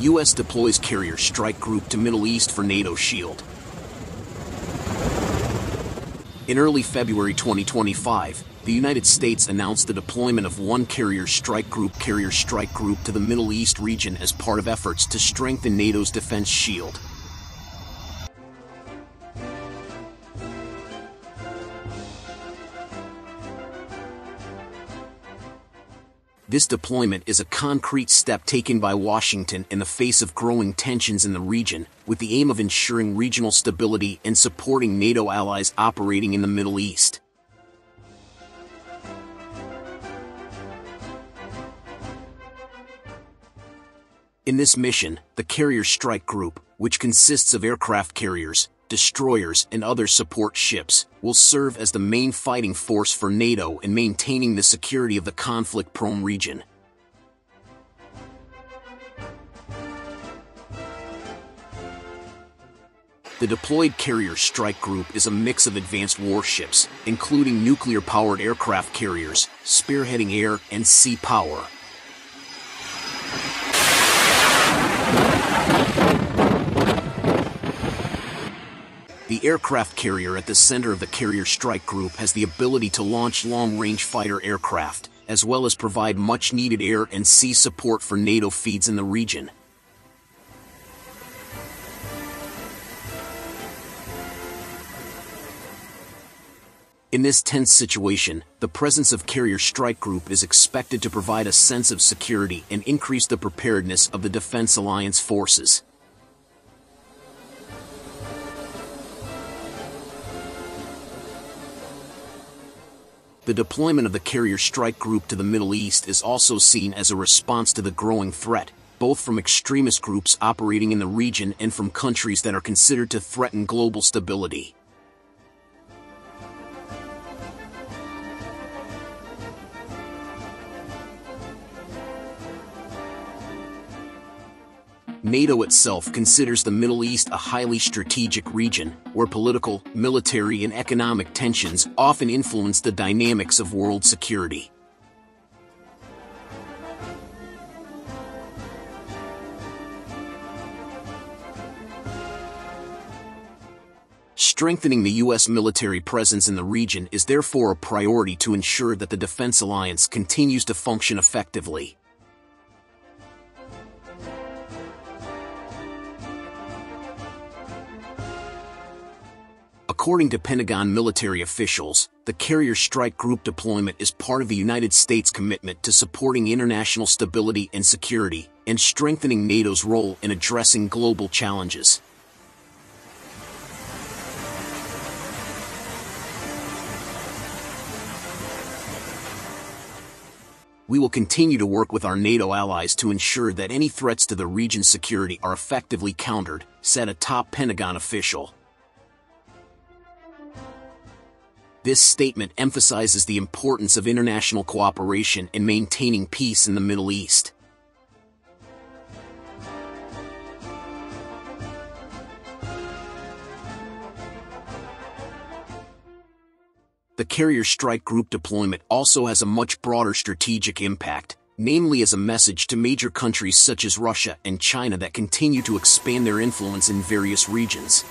U.S. deploys carrier strike group to Middle East for NATO shield. In early February 2025, the United States announced the deployment of one carrier strike group to the Middle East region as part of efforts to strengthen NATO's defense shield. This deployment is a concrete step taken by Washington in the face of growing tensions in the region, with the aim of ensuring regional stability and supporting NATO allies operating in the Middle East. In this mission, the Carrier Strike Group, which consists of aircraft carriers, destroyers, and other support ships, will serve as the main fighting force for NATO in maintaining the security of the conflict-prone region. The deployed Carrier Strike Group is a mix of advanced warships, including nuclear-powered aircraft carriers, spearheading air and sea power. The aircraft carrier at the center of the Carrier Strike Group has the ability to launch long-range fighter aircraft, as well as provide much-needed air and sea support for NATO feeds in the region. In this tense situation, the presence of Carrier Strike Group is expected to provide a sense of security and increase the preparedness of the Defense Alliance forces. The deployment of the Carrier Strike Group to the Middle East is also seen as a response to the growing threat, both from extremist groups operating in the region and from countries that are considered to threaten global stability. NATO itself considers the Middle East a highly strategic region, where political, military, and economic tensions often influence the dynamics of world security. Strengthening the U.S. military presence in the region is therefore a priority to ensure that the Defense Alliance continues to function effectively. According to Pentagon military officials, the Carrier Strike Group deployment is part of the United States' commitment to supporting international stability and security, and strengthening NATO's role in addressing global challenges. We will continue to work with our NATO allies to ensure that any threats to the region's security are effectively countered, said a top Pentagon official. This statement emphasizes the importance of international cooperation in maintaining peace in the Middle East. The Carrier Strike Group deployment also has a much broader strategic impact, namely as a message to major countries such as Russia and China that continue to expand their influence in various regions.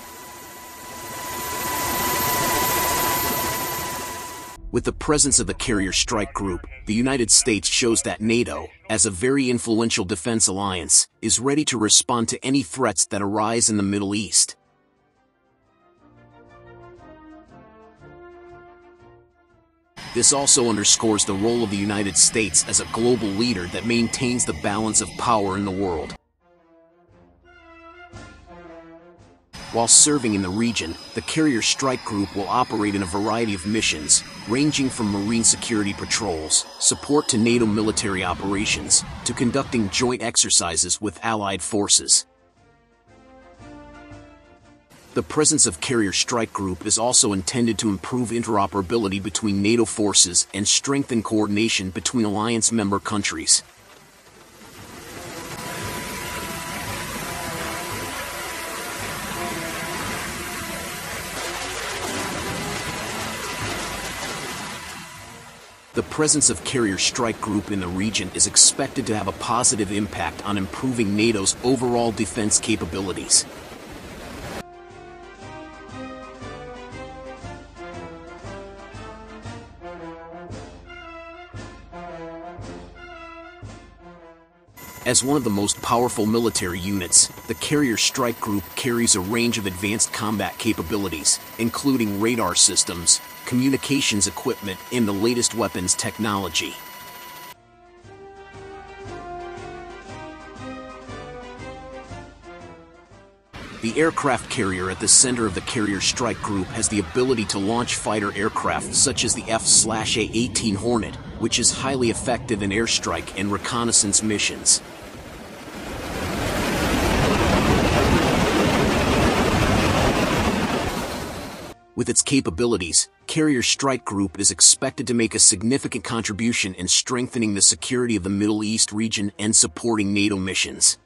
With the presence of the Carrier Strike Group, the United States shows that NATO, as a very influential defense alliance, is ready to respond to any threats that arise in the Middle East. This also underscores the role of the United States as a global leader that maintains the balance of power in the world. While serving in the region, the Carrier Strike Group will operate in a variety of missions, ranging from marine security patrols, support to NATO military operations, to conducting joint exercises with allied forces. The presence of Carrier Strike Group is also intended to improve interoperability between NATO forces and strengthen coordination between alliance member countries. the presence of Carrier Strike Group in the region is expected to have a positive impact on improving NATO's overall defense capabilities. As one of the most powerful military units, the Carrier Strike Group carries a range of advanced combat capabilities, including radar systems, communications equipment, and the latest weapons technology. The aircraft carrier at the center of the Carrier Strike Group has the ability to launch fighter aircraft such as the F/A-18 Hornet, which is highly effective in airstrike and reconnaissance missions. With its capabilities, Carrier Strike Group is expected to make a significant contribution in strengthening the security of the Middle East region and supporting NATO missions.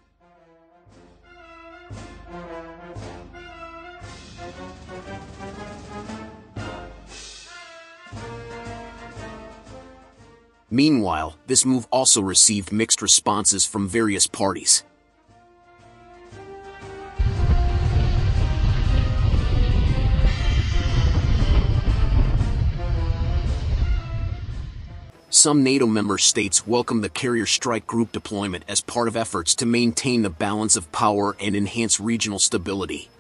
Meanwhile, this move also received mixed responses from various parties. Some NATO member states welcome the Carrier Strike Group deployment as part of efforts to maintain the balance of power and enhance regional stability.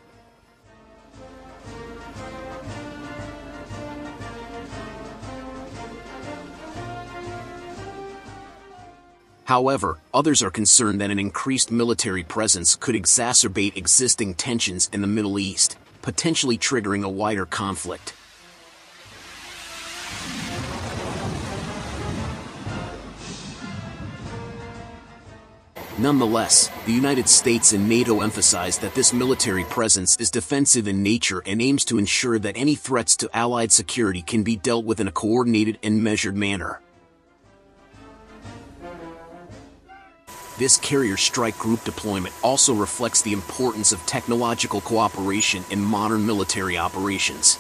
However, others are concerned that an increased military presence could exacerbate existing tensions in the Middle East, potentially triggering a wider conflict. Nonetheless, the United States and NATO emphasize that this military presence is defensive in nature and aims to ensure that any threats to Allied security can be dealt with in a coordinated and measured manner. This Carrier Strike Group deployment also reflects the importance of technological cooperation in modern military operations.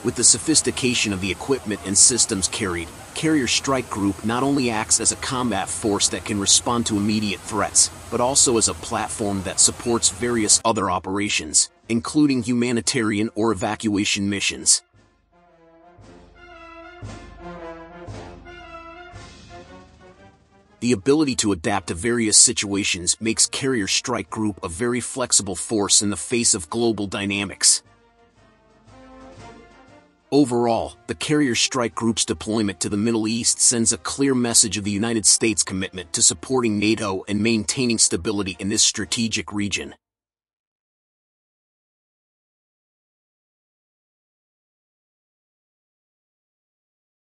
With the sophistication of the equipment and systems carried, Carrier Strike Group not only acts as a combat force that can respond to immediate threats, but also as a platform that supports various other operations, including humanitarian or evacuation missions. The ability to adapt to various situations makes Carrier Strike Group a very flexible force in the face of global dynamics. Overall, the Carrier Strike Group's deployment to the Middle East sends a clear message of the United States' commitment to supporting NATO and maintaining stability in this strategic region.